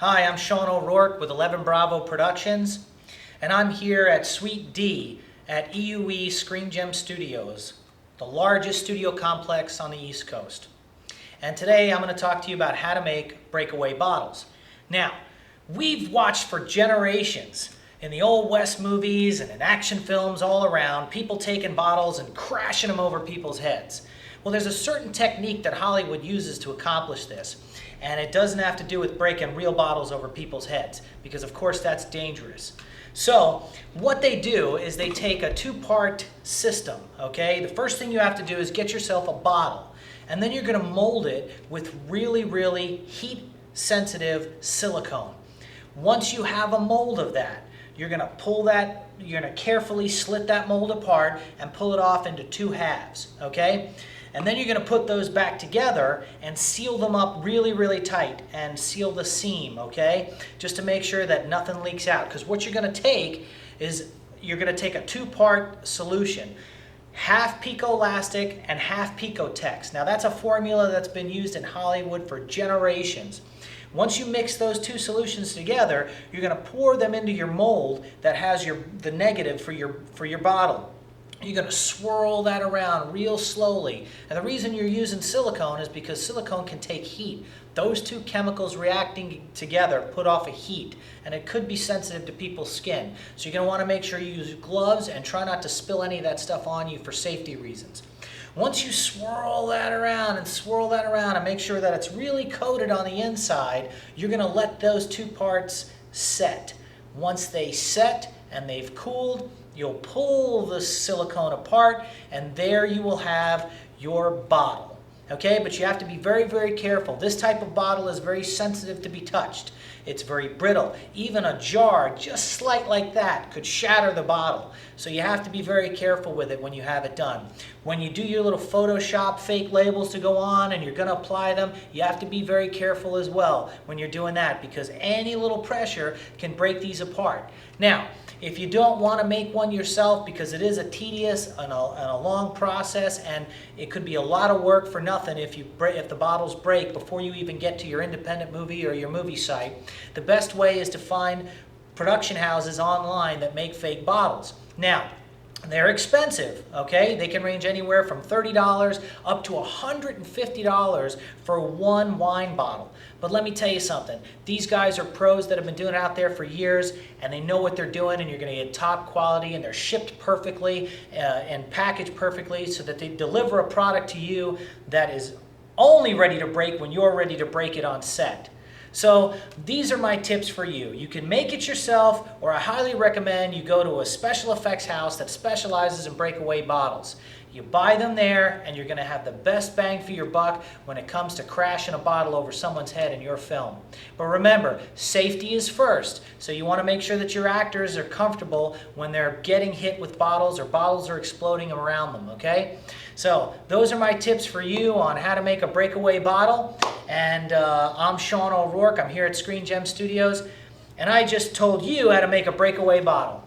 Hi, I'm Shaun O'Rourke with 11 Bravo Productions, and I'm here at Suite D at EUE Screen Gem Studios, the largest studio complex on the East Coast. And today I'm going to talk to you about how to make breakaway bottles. Now, we've watched for generations in the Old West movies and in action films all around, people taking bottles and crashing them over people's heads. Well, there's a certain technique that Hollywood uses to accomplish this, and it doesn't have to do with breaking real bottles over people's heads, because of course that's dangerous. So what they do is they take a two-part system, okay? The first thing you have to do is get yourself a bottle, and then you're going to mold it with really heat-sensitive silicone. Once you have a mold of that, you're going to pull that, you're going to carefully slit that mold apart and pull it off into two halves, okay? And then you're going to put those back together and seal them up really tight and seal the seam, okay? Just to make sure that nothing leaks out. Because what you're going to take is, you're going to take a two-part solution. Half Picolastic and half Picotex. Now that's a formula that's been used in Hollywood for generations. Once you mix those two solutions together, you're going to pour them into your mold that has the negative for your bottle. You're going to swirl that around real slowly. And the reason you're using silicone is because silicone can take heat. Those two chemicals reacting together put off a heat, and it could be sensitive to people's skin. So you're going to want to make sure you use gloves and try not to spill any of that stuff on you for safety reasons. Once you swirl that around and make sure that it's really coated on the inside, you're going to let those two parts set. Once they set and they've cooled, you'll pull the silicone apart, and there you will have your bottle. Okay, but you have to be very careful. This type of bottle is very sensitive to be touched. It's very brittle. Even a jar, just slight like that, could shatter the bottle. So you have to be very careful with it when you have it done. When you do your little Photoshop fake labels to go on and you're going to apply them, you have to be very careful as well when you're doing that, because any little pressure can break these apart. Now, if you don't want to make one yourself, because it is a tedious and a long process, and it could be a lot of work for nothing if the bottles break before you even get to your independent movie or your movie site, the best way is to find production houses online that make fake bottles. Now, they're expensive, okay? They can range anywhere from $30 up to $150 for one wine bottle. But let me tell you something. These guys are pros that have been doing it out there for years, and they know what they're doing, and you're going to get top quality, and they're shipped perfectly and packaged perfectly so that they deliver a product to you that is only ready to break when you're ready to break it on set. So these are my tips for you. You can make it yourself, or I highly recommend you go to a special effects house that specializes in breakaway bottles. You buy them there, and you're going to have the best bang for your buck when it comes to crashing a bottle over someone's head in your film. But remember, safety is first. So you want to make sure that your actors are comfortable when they're getting hit with bottles or bottles are exploding around them, okay? So those are my tips for you on how to make a breakaway bottle. And I'm Shaun O'Rourke. I'm here at Screen Gem Studios, and I just told you how to make a breakaway bottle.